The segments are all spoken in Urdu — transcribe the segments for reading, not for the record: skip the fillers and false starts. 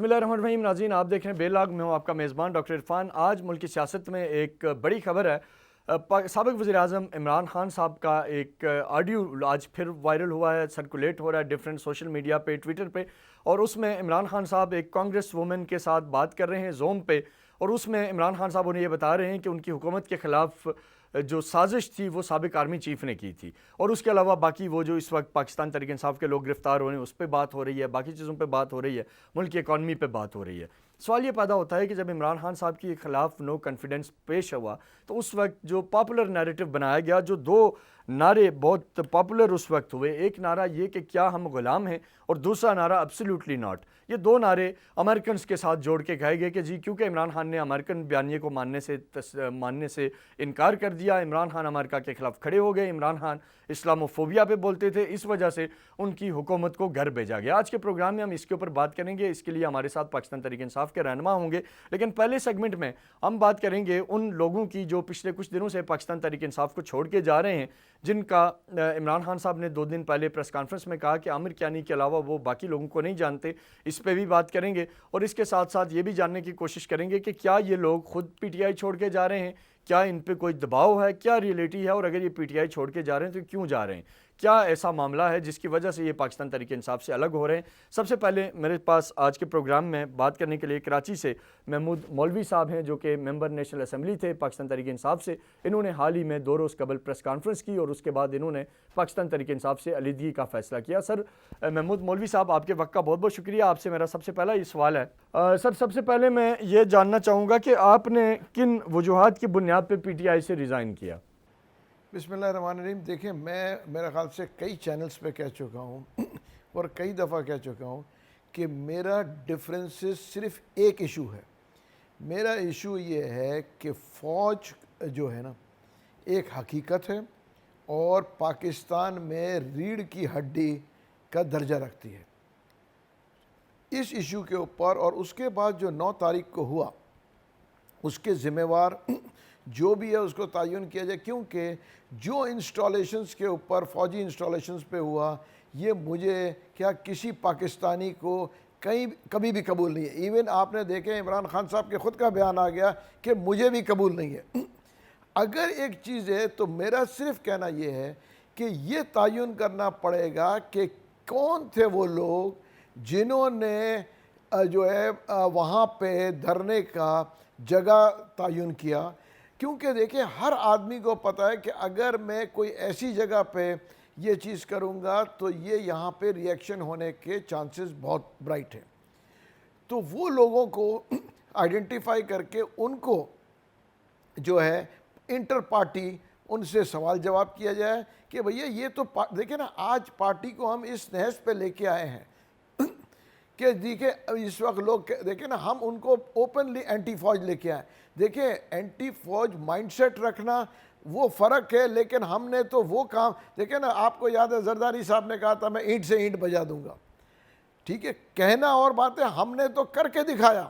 بسم اللہ الرحمن الرحیم. ناظرین آپ دیکھ رہے ہیں بے لاگ. میں ہوں آپ کا میزبان ڈاکٹر عرفان. آج ملک کی سیاست میں ایک بڑی خبر ہے. سابق وزیر اعظم عمران خان صاحب کا ایک آڈیو آج پھر وائرل ہوا ہے, سرکولیٹ ہو رہا ہے ڈیفرنٹ سوشل میڈیا پہ, ٹویٹر پہ, اور اس میں عمران خان صاحب ایک کانگریس وومن کے ساتھ بات کر رہے ہیں زوم پہ, اور اس میں عمران خان صاحب انہیں یہ بتا رہے ہیں کہ ان کی حکومت کے خلاف جو سازش تھی وہ سابق آرمی چیف نے کی تھی, اور اس کے علاوہ باقی وہ جو اس وقت پاکستان تحریک انصاف کے لوگ گرفتار ہو رہے ہیں اس پہ بات ہو رہی ہے, باقی چیزوں پہ بات ہو رہی ہے, ملک کی اکانومی پہ بات ہو رہی ہے. سوال یہ پیدا ہوتا ہے کہ جب عمران خان صاحب کے خلاف نو کانفیڈنس پیش ہوا تو اس وقت جو پاپولر نیریٹو بنایا گیا, جو دو نعرے بہت پاپولر اس وقت ہوئے, ایک نعرہ یہ کہ کیا ہم غلام ہیں, اور دوسرا نعرہ ایبسلیوٹلی ناٹ. یہ دو نعرے امریکنز کے ساتھ جوڑ کے کہے گئے کہ جی کیونکہ عمران خان نے امریکن بیانیے کو ماننے سے انکار کر دیا, عمران خان امریکہ کے خلاف کھڑے ہو گئے, عمران خان اسلاموفوبیا پہ بولتے تھے, اس وجہ سے ان کی حکومت کو گھر بھیجا گیا. آج کے پروگرام میں ہم اس کے اوپر بات کریں گے. اس کے لیے ہمارے ساتھ پاکستان تحریک انصاف کے رہنما ہوں گے, لیکن پہلے سیگمنٹ میں ہم بات کریں گے ان لوگوں کی جو پچھلے کچھ دنوں سے پاکستان تحریک انصاف کو چھوڑ کے جا رہے ہیں, جن کا عمران خان صاحب نے 2 دن پہلے پریس کانفرنس میں کہا کہ عامر کیانی کے علاوہ وہ باقی لوگوں کو نہیں جانتے. اس پہ بھی بات کریں گے, اور اس کے ساتھ ساتھ یہ بھی جاننے کی کوشش کریں گے کہ کیا یہ لوگ خود پی ٹی آئی چھوڑ کے جا رہے ہیں, کیا ان پہ کوئی دباؤ ہے, کیا ریئلٹی ہے, اور اگر یہ پی ٹی آئی چھوڑ کے جا رہے ہیں تو کیوں جا رہے ہیں, کیا ایسا معاملہ ہے جس کی وجہ سے یہ پاکستان تحریک انصاف سے الگ ہو رہے ہیں. سب سے پہلے میرے پاس آج کے پروگرام میں بات کرنے کے لیے کراچی سے محمود مولوی صاحب ہیں, جو کہ ممبر نیشنل اسمبلی تھے پاکستان تحریک انصاف سے. انہوں نے حال ہی میں 2 روز قبل پریس کانفرنس کی, اور اس کے بعد انہوں نے پاکستان تحریک انصاف سے علیحدگی کا فیصلہ کیا. سر محمود مولوی صاحب, آپ کے وقت کا بہت بہت شکریہ. آپ سے میرا سب سے پہلا یہ سوال ہے, سر سب سے پہلے میں یہ جاننا چاہوں گا کہ آپ نے کن وجوہات کی بنیاد پہ پی ٹی آئی سے ریزائن کیا؟ بسم اللہ الرحمن الرحیم. دیکھیں, میں میرے خیال سے کئی چینلز پہ کہہ چکا ہوں اور کئی دفعہ کہہ چکا ہوں کہ میرا ڈفرینسز صرف ایک ایشو ہے. میرا ایشو یہ ہے کہ فوج جو ہے نا ایک حقیقت ہے اور پاکستان میں ریڑھ کی ہڈی کا درجہ رکھتی ہے. اس ایشو کے اوپر اور اس کے بعد جو 9 تاریخ کو ہوا اس کے ذمہ وار جو بھی ہے اس کو تعین کیا جائے, کیونکہ جو انسٹالیشنز کے اوپر فوجی انسٹالیشنز پہ ہوا یہ مجھے کیا کسی پاکستانی کو کبھی بھی قبول نہیں ہے. ایون آپ نے دیکھیں عمران خان صاحب کے خود کا بیان آ گیا کہ مجھے بھی قبول نہیں ہے. اگر ایک چیز ہے تو میرا صرف کہنا یہ ہے کہ یہ تعین کرنا پڑے گا کہ کون تھے وہ لوگ جنہوں نے جو ہے وہاں پہ دھرنے کا جگہ تعین کیا. کیونکہ دیکھیں ہر آدمی کو پتہ ہے کہ اگر میں کوئی ایسی جگہ پہ یہ چیز کروں گا تو یہ یہاں پہ ریئیکشن ہونے کے چانسز بہت برائٹ ہیں. تو وہ لوگوں کو آئیڈینٹیفائی کر کے ان کو جو ہے انٹر پارٹی ان سے سوال جواب کیا جائے کہ بھیا یہ تو دیکھیں نا, آج پارٹی کو ہم اس نہج پہ لے کے آئے ہیں کہ دیکھیں اس وقت لوگ دیکھیں نا, ہم ان کو اوپنلی اینٹی فوج لے کے آئے. دیکھیں اینٹی فوج مائنڈ سیٹ رکھنا وہ فرق ہے, لیکن ہم نے تو وہ کام دیکھیں نا, آپ کو یاد ہے زرداری صاحب نے کہا تھا میں اینٹ سے اینٹ بجا دوں گا. ٹھیک ہے, کہنا اور بات ہے, ہم نے تو کر کے دکھایا.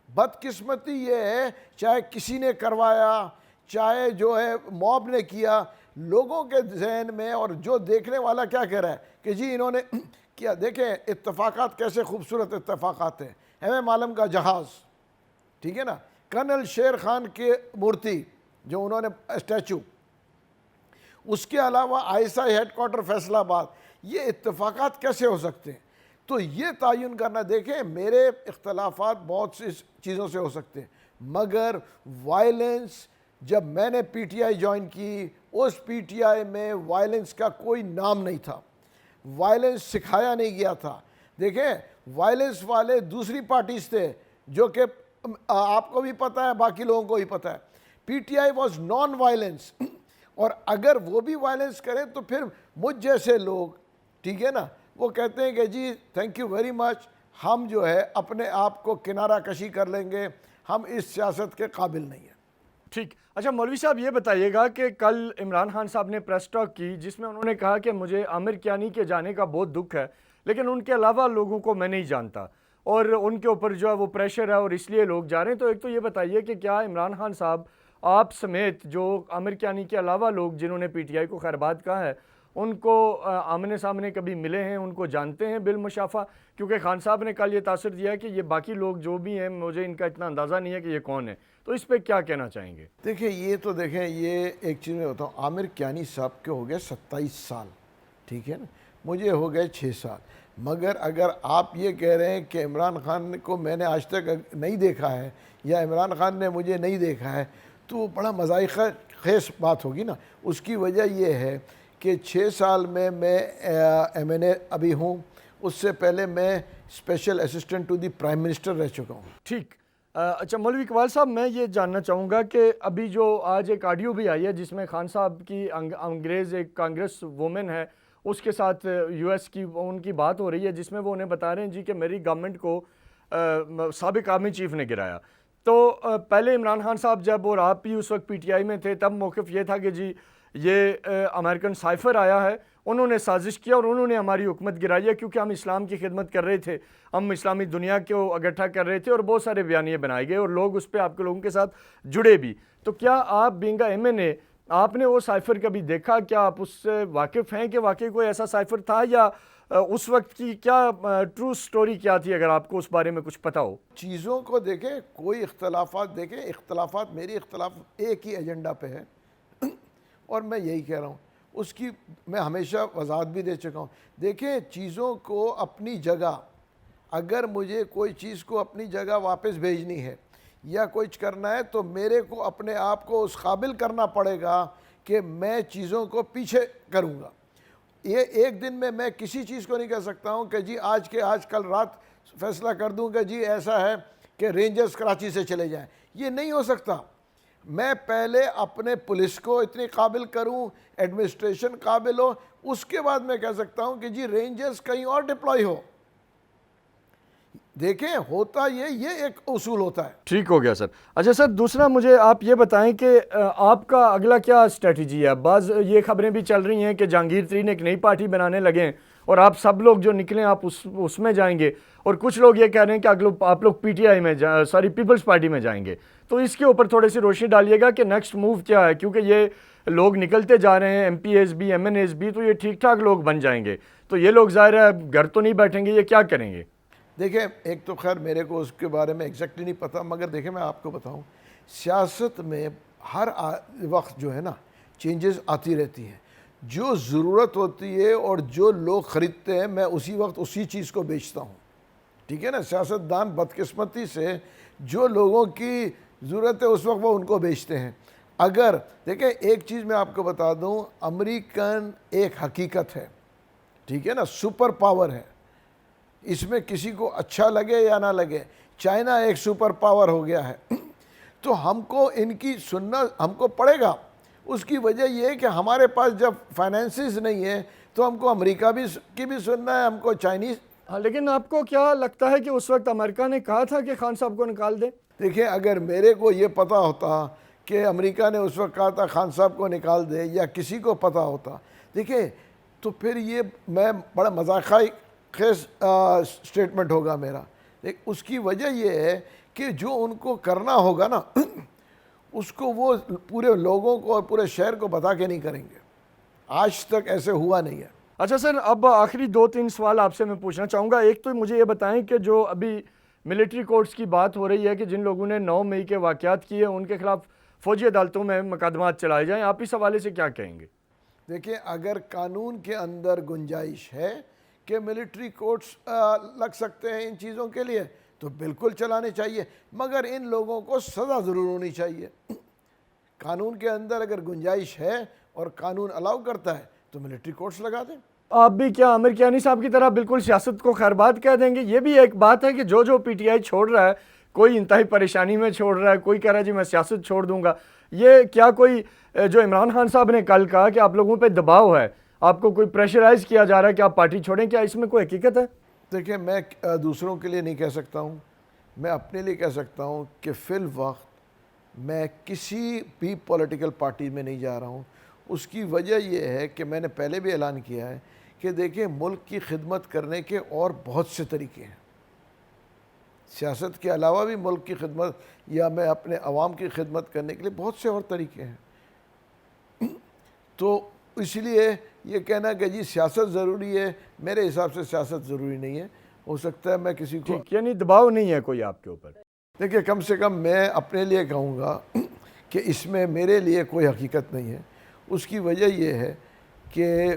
بدقسمتی یہ ہے چاہے کسی نے کروایا چاہے جو ہے موب نے کیا, لوگوں کے ذہن میں اور جو دیکھنے والا کیا کہہ رہا ہے کہ جی انہوں نے کیا. دیکھیں اتفاقات کیسے خوبصورت اتفاقات ہیں. ایم ایم عالم کا جہاز, ٹھیک ہے نا, کرنل شیر خان کی مورتی جو انہوں نے اسٹیچو, اس کے علاوہ I S I had quarter Faisal آباد, یہ اتفاقات کیسے ہو سکتے ہیں؟ تو یہ تعین کرنا. دیکھیں میرے اختلافات بہت سی چیزوں سے ہو سکتے ہیں, مگر وائلنس جب میں نے پی ٹی آئی جوائن کی اس پی ٹی آئی میں وائلنس کا کوئی نام نہیں تھا, وائلنس سکھایا نہیں گیا تھا. دیکھیں وائلنس والے دوسری پارٹیز تھے جو کہ آپ کو بھی پتہ ہے باقی لوگوں کو بھی پتہ ہے. P T I was non violence, اور اگر وہ بھی وائلنس کریں تو پھر مجھ جیسے لوگ, ٹھیک ہے نا, وہ کہتے ہیں کہ جی تھینک یو ویری مچ, ہم جو ہے اپنے آپ کو کنارہ کشی کر لیں گے, ہم اس سیاست کے قابل نہیں ہیں. ٹھیک. اچھا مولوی صاحب یہ بتائیے گا کہ کل عمران خان صاحب نے پریس ٹاک کی جس میں انہوں نے کہا کہ مجھے عامر کیانی کے جانے کا بہت دکھ ہے, لیکن ان کے علاوہ لوگوں کو میں نہیں جانتا, اور ان کے اوپر جو ہے وہ پریشر ہے اور اس لیے لوگ جا رہے ہیں. تو ایک تو یہ بتائیے کہ کیا عمران خان صاحب آپ سمیت جو عامر کیانی کے علاوہ لوگ جنہوں نے پی ٹی آئی کو خیر بات کہا ہے ان کو آمنے سامنے کبھی ملے ہیں، ان کو جانتے ہیں بالمشافہ؟ کیونکہ خان صاحب نے کل یہ تاثر دیا ہے کہ یہ باقی لوگ جو بھی ہیں مجھے ان کا اتنا اندازہ نہیں ہے کہ یہ کون ہے، تو اس پہ کیا کہنا چاہیں گے؟ دیکھیں یہ ایک چیز میں بتاؤں، عامر کیانی صاحب کے ہو گئے 27 سال، ٹھیک ہے نا، مجھے ہو گئے 6 سال، مگر اگر آپ یہ کہہ رہے ہیں کہ عمران خان کو میں نے آج تک نہیں دیکھا ہے یا عمران خان نے مجھے نہیں دیکھا ہے تو بڑا مذائقہ خیز بات ہوگی نا۔ اس کی وجہ یہ ہے کہ 6 سال میں ایم این اے ابھی ہوں، اس سے پہلے میں special assistant to the prime minister رہ چکا ہوں۔ ٹھیک، اچھا مولوی اقبال صاحب، میں یہ جاننا چاہوں گا کہ ابھی جو آج ایک آڈیو بھی آئی ہے جس میں خان صاحب کی انگریز ایک کانگریس وومن ہے اس کے ساتھ یو ایس کی ان کی بات ہو رہی ہے، جس میں وہ انہیں بتا رہے ہیں جی کہ میری گورنمنٹ کو سابق آرمی چیف نے گرایا۔ تو پہلے عمران خان صاحب جب اور آپ بھی اس وقت پی ٹی آئی میں تھے تب موقف یہ تھا کہ جی یہ امریکن سائفر آیا ہے، انہوں نے سازش کیا اور انہوں نے ہماری حکومت گرائی ہے کیونکہ ہم اسلام کی خدمت کر رہے تھے، ہم اسلامی دنیا کو اکٹھا کر رہے تھے اور بہت سارے بیانیے بنائے گئے اور لوگ اس پہ آپ کے لوگوں کے ساتھ جڑے بھی۔ تو کیا آپ بینگ ایم این اے آپ نے وہ سائفر کبھی دیکھا؟ کیا آپ اس سے واقف ہیں کہ واقعی کوئی ایسا سائفر تھا، یا اس وقت کی کیا ٹرو سٹوری کیا تھی، اگر آپ کو اس بارے میں کچھ پتا ہو؟ چیزوں کو دیکھیں، کوئی اختلافات دیکھیں، اختلافات میری اختلاف ایک ہی ایجنڈا پہ ہے اور میں یہی کہہ رہا ہوں، اس کی میں ہمیشہ وضاحت بھی دے چکا ہوں۔ دیکھیں چیزوں کو اپنی جگہ، اگر مجھے کوئی چیز کو اپنی جگہ واپس بھیجنی ہے یا کچھ کرنا ہے تو میرے کو اپنے آپ کو اس قابل کرنا پڑے گا کہ میں چیزوں کو پیچھے کروں گا۔ یہ ایک دن میں کسی چیز کو نہیں کہہ سکتا ہوں کہ جی آج کل رات فیصلہ کر دوں کہ جی ایسا ہے کہ رینجرز کراچی سے چلے جائیں، یہ نہیں ہو سکتا۔ میں پہلے اپنے پولیس کو اتنی قابل کروں، ایڈمنسٹریشن قابل ہو، اس کے بعد میں کہہ سکتا ہوں کہ جی رینجرز کہیں اور ڈپلائی ہو۔ دیکھیں ہوتا یہ ایک اصول ہوتا ہے۔ ٹھیک ہو گیا سر۔ اچھا سر، دوسرا مجھے آپ یہ بتائیں کہ آپ کا اگلا کیا اسٹریٹجی ہے؟ بعض یہ خبریں بھی چل رہی ہیں کہ جہانگیر ترین ایک نئی پارٹی بنانے لگے ہیں اور آپ سب لوگ جو نکلیں آپ اس میں جائیں گے، اور کچھ لوگ یہ کہہ رہے ہیں کہ آپ لوگ پی ٹی آئی میں پیپلز پارٹی میں جائیں گے، تو اس کے اوپر تھوڑی سی روشنی ڈالیے گا کہ نیکسٹ موو کیا ہے، کیونکہ یہ لوگ نکلتے جا رہے ہیں، ایم پی ایز بھی، ایم این ایز بھی، تو یہ ٹھیک ٹھاک لوگ بن جائیں گے، تو یہ لوگ ظاہر ہے گھر تو نہیں بیٹھیں گے، یہ کیا کریں گے؟ دیکھیں ایک تو خیر میرے کو اس کے بارے میں ایگزیکٹلی نہیں پتہ، مگر دیکھیں میں آپ کو بتاؤں، سیاست میں ہر وقت جو ہے نا چینجز آتی رہتی ہیں، جو ضرورت ہوتی ہے اور جو لوگ خریدتے ہیں میں اسی وقت اسی چیز کو بیچتا ہوں، ٹھیک ہے نا۔ سیاستدان بدقسمتی سے جو لوگوں کی ضرورت ہے اس وقت وہ ان کو بیچتے ہیں۔ اگر دیکھیں ایک چیز میں آپ کو بتا دوں، امریکن ایک حقیقت ہے، ٹھیک ہے نا، سپر پاور ہے، اس میں کسی کو اچھا لگے یا نہ لگے، چائنا ایک سپر پاور ہو گیا ہے، تو ہم کو ان کی سننا ہم کو پڑے گا۔ اس کی وجہ یہ ہے کہ ہمارے پاس جب فائنینسز نہیں ہے تو ہم کو امریکہ کی بھی سننا ہے، ہم کو چائنیز۔ ہاں، لیکن آپ کو کیا لگتا ہے کہ اس وقت امریکہ نے کہا تھا کہ خان صاحب کو نکال دیں؟ دیکھیں اگر میرے کو یہ پتہ ہوتا کہ امریکہ نے اس وقت کہا تھا خان صاحب کو نکال دے، یا کسی کو پتہ ہوتا، دیکھیں تو پھر یہ میں بڑا مذاقہ خیز سٹیٹمنٹ ہوگا میرا۔ اس کی وجہ یہ ہے کہ جو ان کو کرنا ہوگا نا اس کو وہ پورے لوگوں کو اور پورے شہر کو بتا کے نہیں کریں گے، آج تک ایسے ہوا نہیں ہے۔ اچھا سر، اب آخری 2-3 سوال آپ سے میں پوچھنا چاہوں گا۔ ایک تو مجھے یہ بتائیں کہ جو ابھی ملٹری کورٹس کی بات ہو رہی ہے کہ جن لوگوں نے 9 مئی کے واقعات کیے ان کے خلاف فوجی عدالتوں میں مقدمات چلائے جائیں، آپ اس حوالے سے کیا کہیں گے؟ دیکھیں اگر قانون کے اندر گنجائش ہے کہ ملٹری کورٹس لگ سکتے ہیں ان چیزوں کے لیے تو بالکل چلانے چاہیے، مگر ان لوگوں کو سزا ضرور ہونی چاہیے۔ قانون کے اندر اگر گنجائش ہے اور قانون الاؤ کرتا ہے تو ملٹری کورٹس لگا دیں۔ آپ بھی کیا عامر کیانی صاحب کی طرح بالکل سیاست کو خیرباد کہہ دیں گے؟ یہ بھی ایک بات ہے کہ جو پی ٹی آئی چھوڑ رہا ہے، کوئی انتہائی پریشانی میں چھوڑ رہا ہے، کوئی کہہ رہا ہے جی میں سیاست چھوڑ دوں گا، یہ کیا کوئی جو عمران خان صاحب نے کل کہا کہ آپ لوگوں پہ دباؤ ہے، آپ کو کوئی پریشرائز کیا جا رہا ہے کہ آپ پارٹی چھوڑیں، کیا اس میں کوئی حقیقت ہے؟ دیکھیں میں دوسروں کے لیے نہیں کہہ سکتا ہوں، میں اپنے لیے کہہ سکتا ہوں کہ فی الوقت میں کسی بھی پولیٹیکل پارٹی میں نہیں جا رہا ہوں۔ اس کی وجہ یہ ہے کہ میں نے پہلے بھی اعلان کیا ہے کہ دیکھیں ملک کی خدمت کرنے کے اور بہت سے طریقے ہیں، سیاست کے علاوہ بھی ملک کی خدمت یا میں اپنے عوام کی خدمت کرنے کے لیے بہت سے اور طریقے ہیں۔ تو اس لیے یہ کہنا کہ جی سیاست ضروری ہے، میرے حساب سے سیاست ضروری نہیں ہے. ہو سکتا ہے میں کسی کو ٹھیک، یعنی دباؤ نہیں ہے کوئی آپ کے اوپر. دیکھیے کم سے کم میں اپنے لیے کہوں گا کہ اس میں میرے لیے کوئی حقیقت نہیں ہے. اس کی وجہ یہ ہے کہ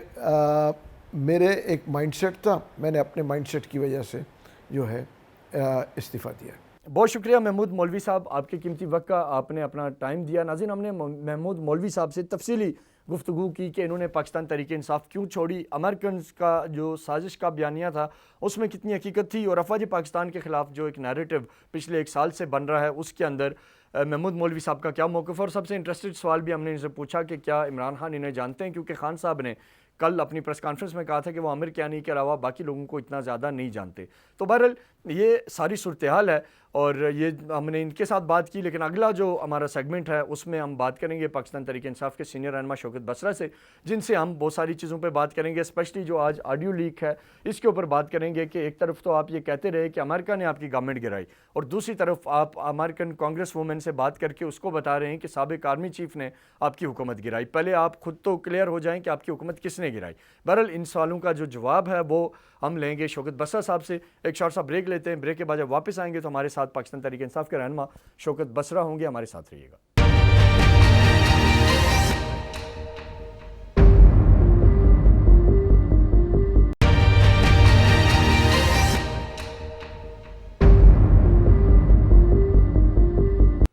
میرے ایک مائنڈ سیٹ تھا، میں نے اپنے مائنڈ سیٹ کی وجہ سے جو ہے استعفیٰ دیا. بہت شکریہ محمود مولوی صاحب، آپ کے قیمتی وقت کا آپ نے اپنا ٹائم دیا. ناظرین، ہم نے محمود مولوی صاحب سے تفصیلی گفتگو کی کہ انہوں نے پاکستان تحریک انصاف کیوں چھوڑی، امریکنز کا جو سازش کا بیانیہ تھا اس میں کتنی حقیقت تھی، اور افواج پاکستان کے خلاف جو ایک نیریٹو پچھلے 1 سال سے بن رہا ہے اس کے اندر محمود مولوی صاحب کا کیا موقف. اور سب سے انٹرسٹڈ سوال بھی ہم نے ان سے پوچھا کہ کیا عمران خان انہیں جانتے ہیں، کیونکہ خان صاحب نے کل اپنی پریس کانفرنس میں کہا تھا کہ وہ عامر کیانی کے علاوہ باقی لوگوں کو اتنا زیادہ نہیں جانتے. تو بہرحال یہ ساری صورتحال ہے اور یہ ہم نے ان کے ساتھ بات کی. لیکن اگلا جو ہمارا سیگمنٹ ہے اس میں ہم بات کریں گے پاکستان تحریک انصاف کے سینئر رہنما شوکت بسرا سے، جن سے ہم بہت ساری چیزوں پہ بات کریں گے. اسپیشلی جو آج آڈیو لیک ہے اس کے اوپر بات کریں گے کہ ایک طرف تو آپ یہ کہتے رہے کہ امریکہ نے آپ کی گورنمنٹ گرائی، اور دوسری طرف آپ امریکن کانگریس وومن سے بات کر کے اس کو بتا رہے ہیں کہ سابق آرمی چیف نے آپ کی حکومت گرائی. پہلے آپ خود تو کلیئر ہو جائیں کہ آپ کی حکومت کس نے گرائی. بہرحال ان سوالوں کا جو جواب ہے وہ ہم لیں گے شوکت بسرا صاحب سے. ایک شارٹ سا بریک لیتے ہیں، بریک کے بعد جب واپس آئیں گے تو ہمارے ساتھ پاکستان تحریک انصاف کے رہنما شوکت بسرا ہوں گے. ہمارے ساتھ رہیے گا.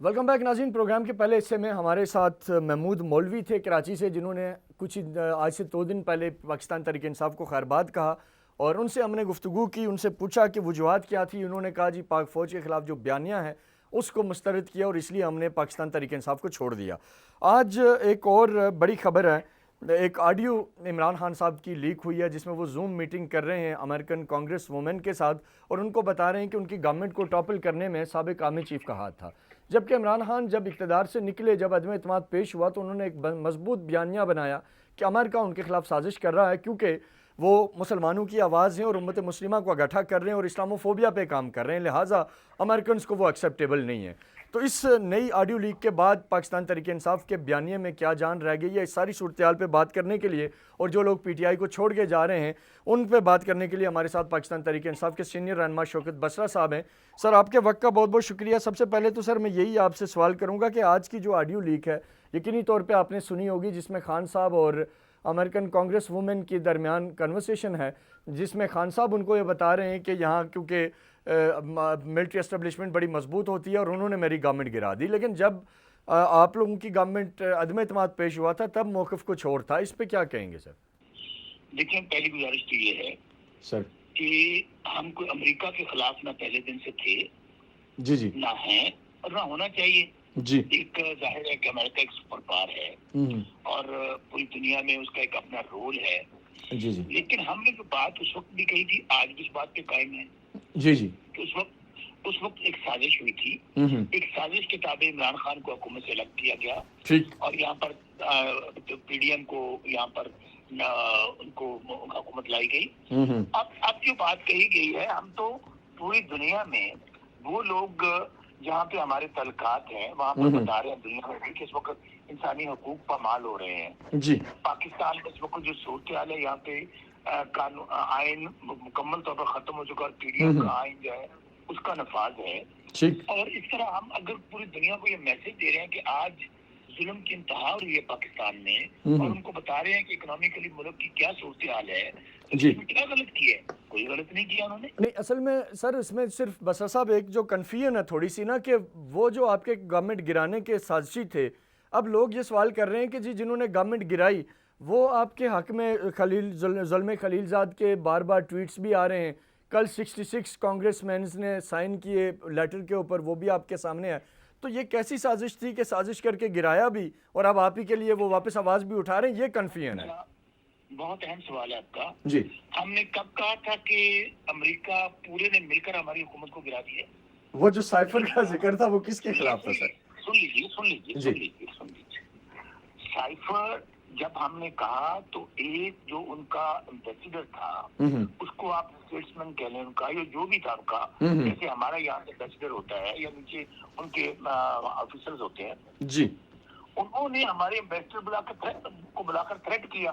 ویلکم بیک ناظرین. پروگرام کے پہلے حصے میں ہمارے ساتھ محمود مولوی تھے کراچی سے، جنہوں نے کچھ آج سے 2 دن پہلے پاکستان تحریک انصاف کو خیرباد کہا، اور ان سے ہم نے گفتگو کی. ان سے پوچھا کہ وجوہات کیا تھی. انہوں نے کہا جی پاک فوج کے خلاف جو بیانیہ ہے اس کو مسترد کیا اور اس لیے ہم نے پاکستان تحریک انصاف کو چھوڑ دیا. آج ایک اور بڑی خبر ہے، ایک آڈیو عمران خان صاحب کی لیک ہوئی ہے جس میں وہ زوم میٹنگ کر رہے ہیں امریکن کانگریس وومن کے ساتھ، اور ان کو بتا رہے ہیں کہ ان کی گورنمنٹ کو ٹاپل کرنے میں سابق آرمی چیف کا ہاتھ تھا. جبکہ عمران خان جب اقتدار سے نکلے، جب عدم اعتماد پیش ہوا، تو انہوں نے ایک مضبوط بیانیہ بنایا کہ امریکہ ان کے خلاف سازش کر رہا ہے کیونکہ وہ مسلمانوں کی آواز ہیں اور امت مسلمہ کو اگٹھا کر رہے ہیں اور اسلاموفوبیا پہ کام کر رہے ہیں، لہٰذا امریکنز کو وہ ایکسیپٹیبل نہیں ہے. تو اس نئی آڈیو لیک کے بعد پاکستان تحریک انصاف کے بیانیے میں کیا جان رہ گئی ہے، اس ساری صورتحال پہ بات کرنے کے لیے اور جو لوگ پی ٹی آئی کو چھوڑ کے جا رہے ہیں ان پہ بات کرنے کے لیے ہمارے ساتھ پاکستان تحریک انصاف کے سینئر رہنما شوکت بسرا صاحب ہیں. سر آپ کے وقت کا بہت بہت شکریہ. سب سے پہلے تو سر میں یہی آپ سے سوال کروں گا کہ آج کی جو آڈیو لیک ہے یقینی طور پہ آپ نے سنی ہوگی، جس میں خان صاحب اور امریکن کانگریس وومن کے درمیان کنورسیشن ہے، جس میں خان صاحب ان کو یہ بتا رہے ہیں کہ یہاں کیونکہ ملٹری اسٹیبلشمنٹ بڑی مضبوط ہوتی ہے اور انہوں نے میری گورنمنٹ گرا دی، لیکن جب آپ لوگوں کی گورنمنٹ عدم اعتماد پیش ہوا تھا تب موقف کچھ اور تھا. اس پہ کیا کہیں گے سر؟ دیکھیں، پہلی گزارش تو یہ ہے سر کہ ہم کوئی امریکہ کے خلاف نہ پہلے دن سے تھے، جی نہ ہیں اور نہ ہونا چاہیے. جی ایک ظاہر ہے کہ امریکہ ایک سپر پاور ہے اور پوری دنیا میں اس کا ایک اپنا رول ہے. جی جی لیکن ہم نے جو بات اس وقت بھی کہی تھی، آج بھی اس بات پہ قائم ہے جی جی کہ اس وقت ایک سازش ہوئی تھی. ایک سازش کے تابع عمران خان کو حکومت سے الگ کیا گیا ٹھیک اور یہاں پر پی ڈی ایم کو یہاں پر ان کو حکومت لائی گئی. اب جو بات کہی گئی ہے، ہم تو پوری دنیا میں وہ لوگ جہاں پہ ہمارے تعلقات ہیں وہاں پر بتا رہے ہیں دنیا میں کہ اس وقت انسانی حقوق پامال ہو رہے ہیں. جی پاکستان میں اس وقت جو صورتحال ہے، یہاں پہ قانون آئین مکمل طور پر ختم ہو چکا اور پی ڈی ایم کا آئین جو ہے اس کا نفاذ ہے. ٹھیک اور اس طرح ہم اگر پوری دنیا کو یہ میسج دے رہے ہیں کہ آج ظلم کی انتہا ہو رہی ہے پاکستان میں، اور ان کو بتا رہے ہیں کہ اکنامیکلی ملک کی کیا صورتحال ہے، جی اس میں کیا غلط کیا ہے؟ کوئی غلط نہیں کیا انہوں نے. نہیں، اصل میں سر اس میں صرف بسرا صاحب ایک جو کنفیوژن ہے تھوڑی سی نا، کہ وہ جو آپ کے گورنمنٹ گرانے کے سازشی تھے، اب لوگ یہ سوال کر رہے ہیں کہ جی جنہوں نے گورنمنٹ گرائی وہ آپ کے حق میں ظلم خلیل زاد کے بار بار ٹویٹس بھی آ رہے ہیں. کل 66 کانگریس مینز نے سائن کیے لیٹر کے اوپر، وہ بھی آپ کے سامنے ہے. تو یہ کیسی سازش تھی کہ سازش کر کے گرایا بھی اور اب آپ ہی کے لیے وہ واپس آواز بھی اٹھا رہے ہیں؟ یہ کنفیوژن ہے. بہت اہم سوال ہے آپ کا. جی ہم نے کب کہا تھا کہ امریکہ پورے نے مل کر ہماری حکومت کو گرا دیا؟ وہ جو سائفر کا ذکر تھا وہ کس کے خلاف تھا سر؟ سن لیجیے. سائفر جب ہم نے کہا تو ایک جو ان کا ایمبیسیڈر تھا، اس کو آپ اسٹیٹسمین کہہ لیں، ان کا یہ جو بھی تھا ان کا، جیسے ہمارا یہاں ایمبیسیڈر ہوتا ہے یا نیچے ان کے آفیسرز ہوتے ہیں، جی انہوں نے ہمارے ایمبیسیڈر بلا کر تھریٹ کیا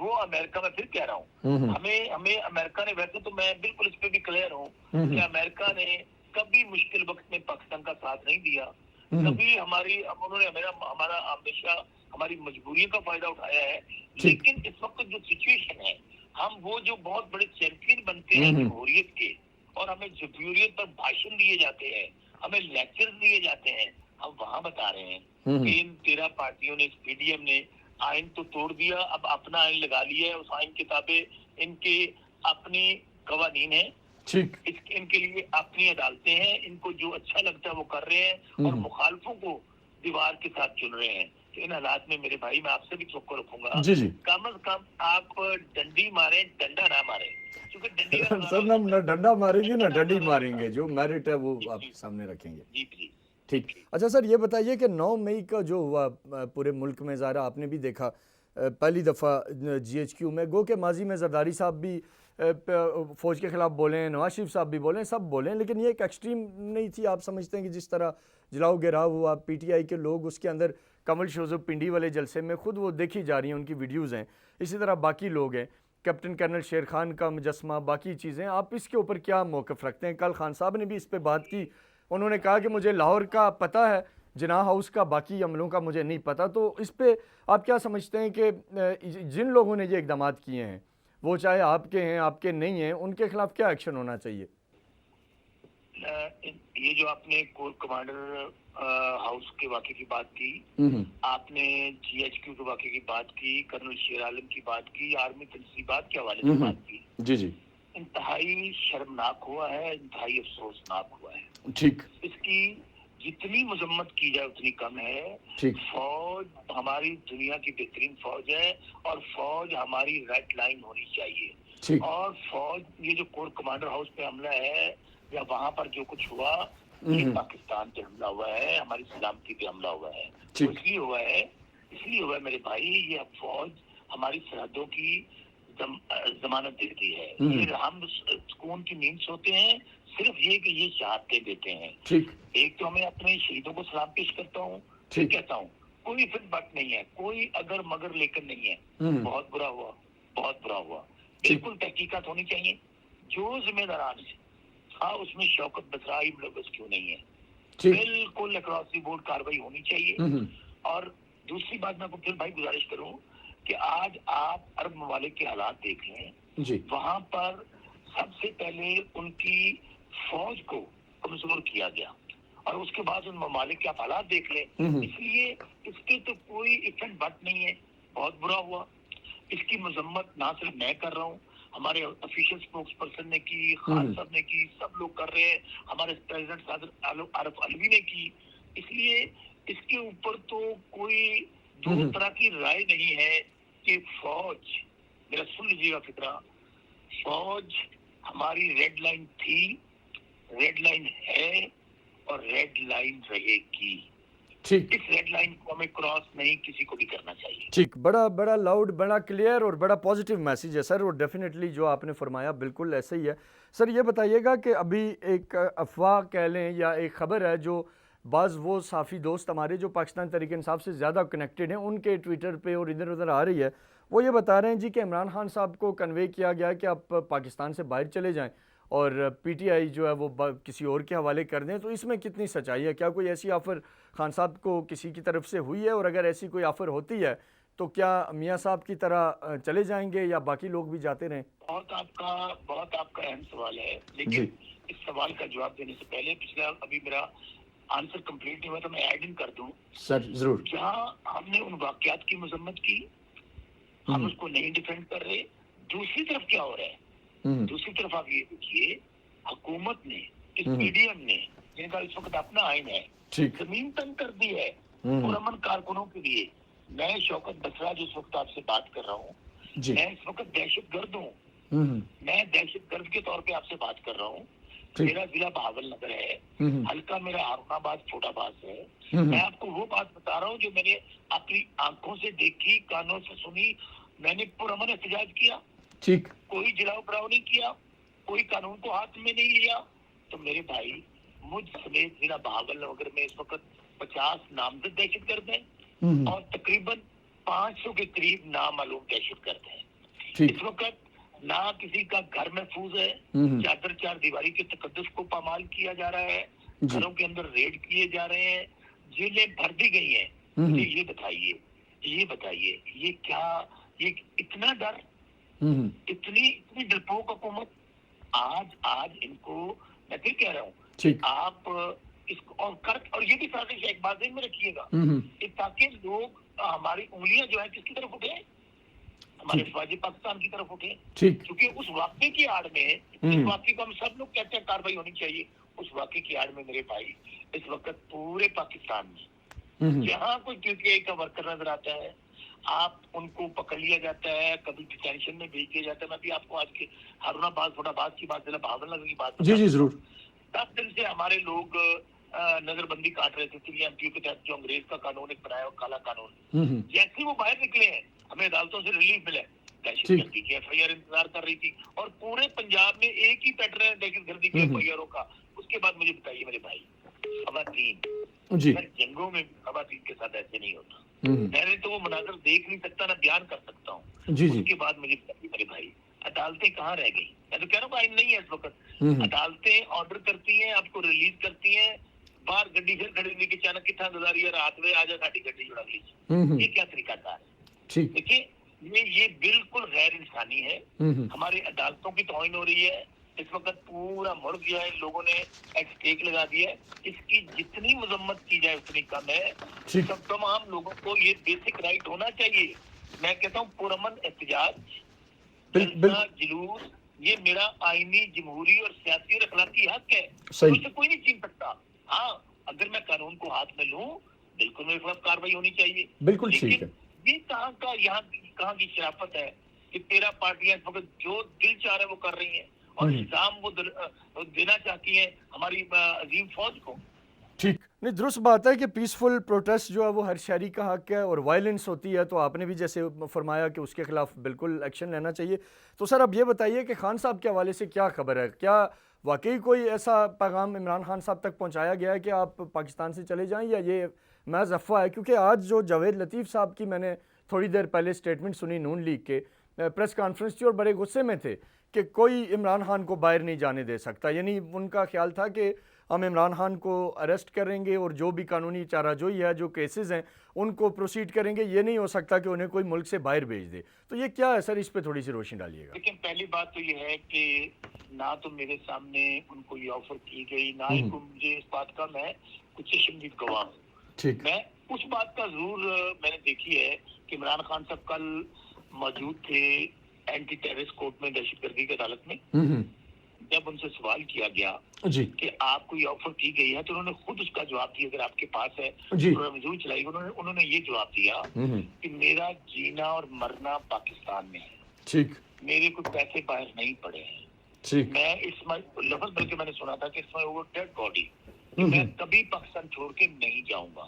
وہ امریکہ میں پھر کہہ رہا ہوں ہمیں امریکہ نے, ویسے تو میں بالکل اس پہ بھی کلیئر ہوں کہ امریکہ نے کبھی مشکل وقت میں پاکستان کا ساتھ نہیں دیا, کبھی انہوں نے ہمارا ہمیشہ ہماری مجبوریوں کا فائدہ اٹھایا ہے. لیکن اس وقت جو سچویشن ہے, ہم وہ جو بہت بڑے چیمپئن بنتے ہیں جمہوریت کے, اور ہمیں جمہوریت پر بھاشن دیے جاتے ہیں, ہمیں لیکچر دیے جاتے ہیں, ہم وہاں بتا رہے ہیں کہ ان 13 پارٹیوں نے, پی ڈی ایم نے آئین تو توڑ دیا, اب اپنا آئین لگا لیا ہے. اس آئین کتابیں ان کے اپنی قوانین ہیں, ان کے لیے اپنی عدالتیں ہیں, ان کو جو اچھا لگتا ہے وہ کر رہے ہیں, اور مخالفوں کو دیوار کے ساتھ چن رہے ہیں. تو ان حالات میں میرے بھائی, میں آپ سے بھی توقع رکھوں گا, کم از کم آپ ڈنڈی ماریں, ڈنڈا نہ ماریں, کیونکہ ڈنڈی سر نہ ڈنڈا ماریں گے نہ ڈنڈی ماریں گے, جو میرٹ ہے وہ آپ سامنے رکھیں گے. جی جی ٹھیک. اچھا سر یہ بتائیے کہ 9 مئی کا جو ہوا پورے ملک میں, ظاہر آپ نے بھی دیکھا پہلی دفعہ جی ایچ کیو میں, گو کہ ماضی میں زرداری صاحب بھی فوج کے خلاف بولیں, نواز شریف صاحب بھی بولیں, سب بولیں, لیکن یہ ایک ایکسٹریم نہیں تھی. آپ سمجھتے ہیں کہ جس طرح جلاؤ گراؤ ہوا, پی ٹی آئی کے لوگ اس کے اندر کمل شوزو پنڈی والے جلسے میں خود وہ دیکھی جا رہی ہیں, ان کی ویڈیوز ہیں, اسی طرح باقی لوگ ہیں, کیپٹن کرنل شیر خان کا مجسمہ, باقی چیزیں, آپ اس کے اوپر کیا موقف رکھتے ہیں؟ کل خان صاحب نے بھی اس پہ بات کی, انہوں نے کہا کہ مجھے لاہور کا پتہ ہے, جناح ہاؤس کا باقی عملوں کا مجھے نہیں پتہ. تو اس پہ آپ کیا سمجھتے ہیں کہ جن لوگوں نے یہ اقدامات کیے ہیں, وہ چاہے آپ کے ہیں آپ کے نہیں ہیں, ان کے خلاف کیا ایکشن ہونا چاہیے؟ یہ جو آپ نے کور کمانڈر ہاؤس کے واقعے کی بات کی, آپ نے جی ایچ کیو کے واقعے کی بات کی, کرنل شیر عالم کی بات کی, آرمی تنصیبات کے حوالے سے بات کی, جی انتہائی شرمناک ہوا ہے, انتہائی افسوسناک ہوا ہے. ٹھیک. اس کی جتنی مذمت کی جائے اتنی کم ہے. فوج ہماری دنیا کی بہترین فوج ہے, اور فوج ہماری ریڈ لائن ہونی چاہیے. اور فوج, یہ جو کور کمانڈر ہاؤس پہ حملہ ہے یا وہاں پر جو کچھ ہوا, یہ پاکستان پہ حملہ ہوا ہے, ہماری سلامتی پہ حملہ ہوا ہے. اس لیے ہوا ہے میرے بھائی, یہ فوج ہماری سرحدوں کی ضمانت دیتی ہے. یہ ہم سکون کی نیند سوتے ہیں صرف یہ کہ یہ شہادتیں دیتے ہیں. ایک تو میں اپنے شہیدوں کو سلام پیش کرتا ہوں, پھر کہتا ہوں کوئی فٹ بٹ نہیں ہے, کوئی اگر مگر لیکن نہیں ہے. بہت برا ہوا, بہت برا ہوا. بالکل تحقیقات ہونی چاہیے. جو ذمہ داران ہیں, ہاں اس میں شوکت بسرائی ملوث کیوں نہیں ہے, بالکل اکراس دی بورڈ کاروائی ہونی چاہیے. اور دوسری بات میں آپ کو پھر بھائی گزارش کروں کہ آج آپ عرب ممالک کے حالات دیکھ لیں, وہاں پر سب سے پہلے ان کی فوج کو کمزور کیا گیا, اور اس کے بعد ان ممالک کے آپ حالات دیکھ لیں. اس لیے اس کے تو کوئی افیکٹ بٹ نہیں ہے. بہت برا ہوا. اس کی مذمت نہ صرف میں کر رہا ہوں, ہمارے آفیشیل اسپوکس پرسن نے کی, خان صاحب نے کی, سب لوگ کر رہے ہیں, ہمارے پریزیڈنٹ صادر عارف علوی نے کی. اس لیے اس کے اوپر تو کوئی دو طرح کی رائے نہیں ہے کہ فوج, میرا سن لیجیے گا فکرہ, فوج ہماری ریڈ لائن تھی, ریڈ لائن ہے, اور ریڈ لائن رہے گی. اس ریڈ لائن کو ہمیں کراس نہیں کسی کو بھی کرنا چاہیے. ٹھیک. بڑا لاؤڈ, بڑا کلیئر اور بڑا پازیٹیو میسیج ہے سر, اور ڈیفینیٹلی جو آپ نے فرمایا بالکل ایسے ہی ہے. سر یہ بتائیے گا کہ ابھی ایک افواہ کہہ لیں یا ایک خبر ہے جو بعض وہ صحافی دوست ہمارے جو پاکستان تحریک انصاف سے زیادہ کنیکٹڈ ہیں, ان کے ٹویٹر پہ اور ادھر ادھر آ رہی ہے. وہ یہ بتا رہے ہیں جی کہ عمران خان صاحب کو کنوے کیا گیا کہ آپ پاکستان سے باہر چلے جائیں اور پی ٹی آئی جو ہے وہ کسی اور کے حوالے کر دیں. تو اس میں کتنی سچائی ہے؟ کیا کوئی ایسی آفر خان صاحب کو کسی کی طرف سے ہوئی ہے, اور اگر ایسی کوئی آفر ہوتی ہے تو کیا میاں صاحب کی طرح چلے جائیں گے یا باقی لوگ بھی جاتے رہیں؟ بہت آپ کا اہم سوال ہے, لیکن اس سوال کا جواب دینے سے پہلے پچھلا ابھی میرا آنسر کمپلیٹ نہیں ہوا تو میں ایڈ ان کر دوں. سر ضرور. جہاں ہم نے ان واقعات کی مذمت کی, ہم اس کو نہیں ڈیفینڈ کر رہے. دوسری طرف کیا ہو رہا ہے, دوسری طرف آپ یہ دیکھیے, حکومت نے, اس پی ڈی ایم نے, جن کا اس وقت اپنا آئین ہے, زمین تنگ کر دی ہے پرامن کارکنوں کے لیے. میں شوکت بسرا جو اس وقت آپ سے بات کر رہا ہوں, میں اس وقت دہشت گرد ہوں. میں دہشت گرد کے طور پہ آپ سے بات کر رہا ہوں. میرا ضلع بہاول نگر ہے, حلقہ میرا ہارون آباد چھوٹا باز ہے. میں آپ کو وہ بات بتا رہا ہوں جو میں نے اپنی آنکھوں سے دیکھی, کانوں سے سنی. میں نے پرامن احتجاج کیا, کوئی جلاؤ براؤ نہیں کیا, کوئی قانون کو ہاتھ میں نہیں لیا. تو میرے بھائی, مجھ سمیت ضلع بہاول نگر میں اس وقت 50 نامزد دہشت گرد ہیں, اور تقریباً 500 کے قریب نامعلوم دہشت گرد ہیں. اس وقت نہ کسی کا گھر محفوظ ہے، چادر چار دیواری کے تقدس کو پامال کیا جا رہا ہے، گھروں کے اندر ریڈ کیے جا رہے ہیں، جیلیں بھر دی گئی ہیں. مجھے یہ بتائیے یہ کیا، یہ اتنا ڈر، اتنی ڈرپوک حکومت. آج ان کو میں پھر کہہ رہا ہوں کہ آپ اس کو اور یہ بھی سازش ہے، ایک بات ذہن میں رکھیے گا، تاکہ لوگ ہماری انگلیاں جو ہے کس کی طرف اٹھیں، ہمارے فوجی پاکستان کی طرف اٹھیں. کیونکہ اس واقعے کی آڑ میں، اس واقعے کو ہم سب لوگ کہتے ہیں کارروائی ہونی چاہیے، اس واقعے کی آڑ میں میرے بھائی اس وقت پورے پاکستان میں جہاں کوئی PTI کا ورکر نظر آتا ہے، آپ ان کو پکڑ لیا جاتا ہے، کبھی ڈیٹینشن میں بھیج دیا جاتا ہے. میں بھی آپ کو آج کے ہارون آباد فوٹ آباد کی بات، ضلع بہاول کی بات، جی ضرور. 10 دن سے ہمارے لوگ نظر بندی کاٹ رہے تھے CMPO کے تحت، جو انگریز کا قانون ایک بنایا اور کالا قانون. جیسے وہ باہر نکلے ہیں ہمیں عدالتوں سے ریلیف ملا. دہشت گردی کی FIR انتظار کر رہی تھی، اور پورے پنجاب میں ایک ہی پیٹرن ہے دہشت گردی کی FIRوں کا. اس کے بعد مجھے بتائیے میرے بھائی، خواتین، میں جنگوں میں خواتین کے ساتھ ایسے نہیں ہوتا. میں نے تو وہ مناظر دیکھ نہیں سکتا، نہ بیان کر سکتا ہوں. اس کے بعد مجھے بتائیے میرے بھائی، عدالتیں کہاں رہ گئی؟ میں تو کہہ رہا ہوں آئین نہیں ہے اس وقت. عدالتیں آرڈر کرتی ہیں، آپ کو ریلیز کرتی ہیں، باہر گڈی پھر کھڑی ہوئی کہ اچانک کتنا گزاری ہے، رات میں آ جا ساڑی گڈی جڑا لی. یہ کیا طریقہ کار ہے؟ دیکھیے یہ بالکل غیر انسانی ہے. ہماری عدالتوں کی توہین ہو رہی ہے. اس وقت پورا ملک جو ہے ان لوگوں نے ایک اسٹیک لگا دیا ہے. اس کی جتنی مذمت کی جائے اتنی کم ہے. سب تمام لوگوں کو یہ بیسک رائٹ ہونا چاہیے. میں کہتا ہوں پرامن احتجاج، جلسہ، جلوس، یہ میرا آئینی، جمہوری اور سیاسی اور اخلاقی حق ہے. اسے کوئی نہیں چھین سکتا. ہاں اگر میں قانون کو ہاتھ میں لوں، بالکل میرے خلاف کاروائی ہونی چاہیے. بالکل ٹھیک ہے. یہ کہاں کا، یہاں کہاں کی شرافت ہے کہ 13 پارٹیاں اس وقت جو دل چاہ رہا ہے وہ کر رہی ہیں، اور الزام وہ دینا چاہتی ہیں ہماری عظیم فوج کو. ٹھیک نہیں، درست بات ہے کہ پیسفل پروٹیسٹ جو ہے وہ ہر شہری کا حق ہے، اور وائلنس ہوتی ہے تو آپ نے بھی جیسے فرمایا کہ اس کے خلاف بالکل ایکشن لینا چاہیے. تو سر اب یہ بتائیے کہ خان صاحب کے حوالے سے کیا خبر ہے؟ کیا واقعی کوئی ایسا پیغام عمران خان صاحب تک پہنچایا گیا ہے کہ آپ پاکستان سے چلے جائیں، یا یہ محض افواہ ہے؟ کیونکہ آج جو جاوید لطیف صاحب کی میں نے تھوڑی دیر پہلے سٹیٹمنٹ سنی نون لیگ کے پریس کانفرنس تھی، اور بڑے غصے میں تھے کہ کوئی عمران خان کو باہر نہیں جانے دے سکتا. یعنی ان کا خیال تھا کہ ہم عمران خان کو اریسٹ کریں گے اور جو بھی قانونی چارہ جوئی ہے، جو کیسز ہیں ان کو پروسیڈ کریں گے. یہ نہیں ہو سکتا کہ انہیں کوئی ملک سے باہر بھیج دے. تو یہ کیا ہے سر؟ اس پہ تھوڑی سی روشنی ڈالیے گا. لیکن پہلی بات تو یہ ہے کہ نہ تو میرے سامنے ان کو یہ آفر کی گئی، نہ ہی مجھے اس بات کا، میں کچھ شنید گواہ ہوں. میں اس بات کا ضرور میں نے دیکھی ہے کہ عمران خان صاحب کل موجود تھے اینٹی ٹیررسٹ کورٹ میں، دہشت گردی کی عدالت میں. جب ان سے سوال کیا گیا کہ آپ کو یہ آفر کی گئی ہے، تو انہوں نے خود اس کا جواب دیا. اگر آپ کے پاس ہے ضرور چلائی. انہوں نے یہ جواب دیا کہ میرا جینا اور مرنا پاکستان میں ہے، میرے کو پیسے باہر نہیں پڑے ہیں. میں اس لفظ بلکہ میں نے سنا تھا کہ اس میں وہ ڈیڈ باڈی، میں کبھی پاکستان چھوڑ کے نہیں جاؤں گا.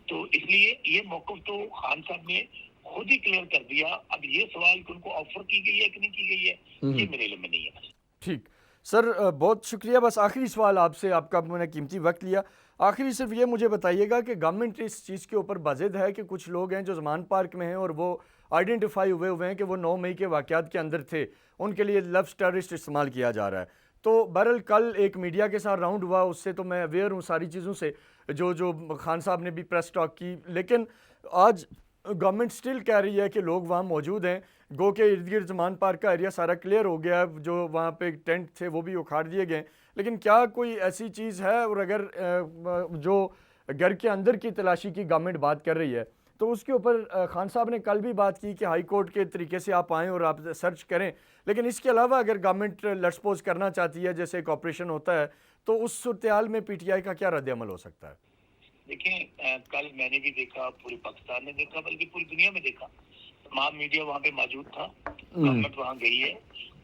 تو اس لیے یہ موقف تو خان صاحب نے خود ہی کلیئر کر دیا. اب یہ سوال کہ ان کو آفر کی گئی ہے کہ نہیں کی گئی ہے، یہ میرے علم میں نہیں ہے. ٹھیک سر، بہت شکریہ. بس آخری سوال آپ سے، آپ کا میں نے قیمتی وقت لیا. آخری صرف یہ مجھے بتائیے گا کہ گورنمنٹ اس چیز کے اوپر بازد ہے کہ کچھ لوگ ہیں جو زمان پارک میں ہیں اور وہ آئیڈینٹیفائی ہوئے ہیں کہ وہ 9 مئی کے واقعات کے اندر تھے، ان کے لیے لفظ ٹیررسٹ استعمال کیا جا رہا ہے. تو بہرحال کل ایک میڈیا کے ساتھ راؤنڈ ہوا، اس سے تو میں اویئر ہوں ساری چیزوں سے، جو خان صاحب نے بھی پریس ٹاک کی. لیکن آج گورنمنٹ سٹل کہہ رہی ہے کہ لوگ وہاں موجود ہیں. گو کہ ارد گرد زمان پارک کا ایریا سارا کلیئر ہو گیا ہے، جو وہاں پہ ٹینٹ تھے وہ بھی اکھاڑ دیے گئے. لیکن کیا کوئی ایسی چیز ہے؟ اور اگر جو گھر کے اندر کی تلاشی کی گورنمنٹ بات کر رہی ہے تو اس کے اوپر خان صاحب نے کل بھی بات کی کہ ہائی کورٹ کے طریقے سے آپ آئیں اور آپ سرچ کریں. لیکن اس کے علاوہ اگر گورنمنٹ لیٹس سپوز کرنا چاہتی ہے، جیسے ایک آپریشن ہوتا ہے، تو اس صورتحال میں PTI کا کیا رد عمل ہو سکتا ہے؟ دیکھیں کل میں نے بھی دیکھا، پورے پاکستان نے دیکھا، بلکہ پوری دنیا میں دیکھا. تمام میڈیا وہاں پہ موجود تھا، گورنمنٹ وہاں گئی ہے،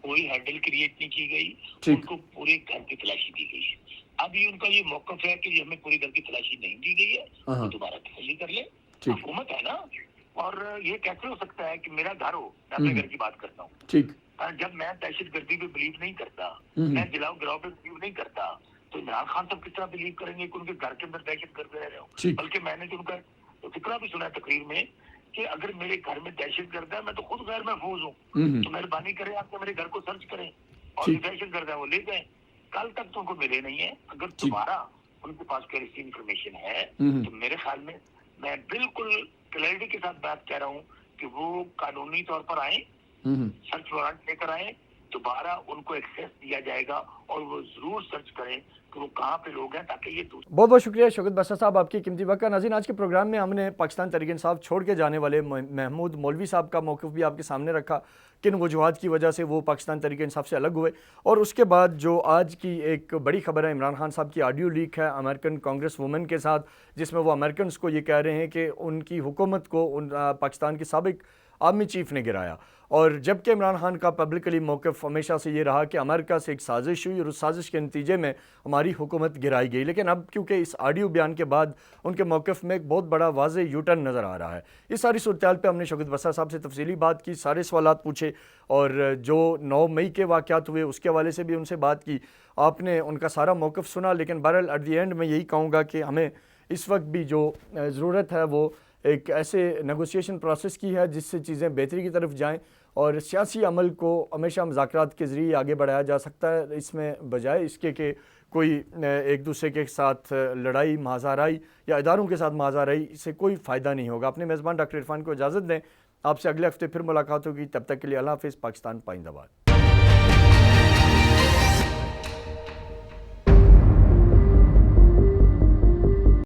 کوئی ہرڈل کریٹ نہیں کی گئی، ان کو پورے گھر کی تلاشی دی گئی ہے. اب یہ ان کا یہ موقف ہے کہ ہمیں پورے گھر کی تلاشی نہیں دی گئی ہے، وہ دوبارہ تسلی کر لیں. حکومت ہے نا. اور یہ کیسے ہو سکتا ہے کہ میرا گھر ہو، میں اپنے گھر کی بات کرتا ہوں، جب میں دہشت گردی پہ بلیو نہیں کرتا، میں جلاؤ گراؤ پہ بلیو نہیں کرتا، تو عمران خان صاحب کس طرح بلیو کریں گے کہ ان کے گھر کے اندر دہشت گرد رہ رہے ہو؟ بلکہ میں نے جو ان کا فکرہ بھی سنا ہے تقریر میں کہ اگر میرے گھر میں دہشت گرد ہے میں تو خود غیر محفوظ ہوں، تو مہربانی کریں آپ میرے گھر کو سرچ کریں اور جو دہشت گرد ہے وہ لے جائیں. کل تک تو ان کو ملے نہیں ہے. اگر دوبارہ ان کے پاس کوئی ایسی انفارمیشن ہے تو میرے خیال میں بالکل کلیئرٹی کے ساتھ بات کہہ رہا ہوں کہ وہ قانونی طور پر آئیں، سرچ وارنٹ لے کر آئیں، دوبارہ ان کو ایکسیس دیا جائے گا اور وہ ضرور سرچ کریں کہ وہ کہاں پہ لوگ ہیں تاکہ یہ بہت بہت شکریہ شوکت بسر صاحب آپ کی قیمتی وقت کا. ناظرین آج کے پروگرام میں ہم نے پاکستان تحریک انصاف چھوڑ کے جانے والے محمود مولوی صاحب کا موقف بھی آپ کے سامنے رکھا، کن وجوہات کی وجہ سے وہ پاکستان تحریک انصاف سے الگ ہوئے، اور اس کے بعد جو آج کی ایک بڑی خبر ہے عمران خان صاحب کی آڈیو لیک ہے امریکن کانگریس وومن کے ساتھ، جس میں وہ امریکنز کو یہ کہہ رہے ہیں کہ ان کی حکومت کو پاکستان کے سابق آرمی چیف نے گرایا. اور جبکہ عمران خان کا پبلکلی موقف ہمیشہ سے یہ رہا کہ امریکہ سے ایک سازش ہوئی اور اس سازش کے نتیجے میں ہماری حکومت گرائی گئی، لیکن اب کیونکہ اس آڈیو بیان کے بعد ان کے موقف میں ایک بہت بڑا واضح یو ٹرن نظر آ رہا ہے. اس ساری صورتحال پہ ہم نے شوکت بسر صاحب سے تفصیلی بات کی، سارے سوالات پوچھے، اور جو 9 مئی کے واقعات ہوئے اس کے حوالے سے بھی ان سے بات کی. آپ نے ان کا سارا موقف سنا، لیکن بہرحال ایٹ دی اینڈ میں یہی کہوں گا کہ ہمیں اس وقت بھی جو ضرورت ہے وہ ایک ایسے نیگوسیشن پروسیس کی ہے جس سے چیزیں بہتری کی طرف جائیں، اور سیاسی عمل کو ہمیشہ مذاکرات کے ذریعے آگے بڑھایا جا سکتا ہے، اس میں بجائے اس کے کہ کوئی ایک دوسرے کے ساتھ لڑائی مہازارائی یا اداروں کے ساتھ مہازارائی سے کوئی فائدہ نہیں ہوگا. اپنے میزبان ڈاکٹر عرفان کو اجازت دیں، آپ سے اگلے ہفتے پھر ملاقات ہوگی، تب تک کے لیے اللہ حافظ. پاکستان پائندہ باد.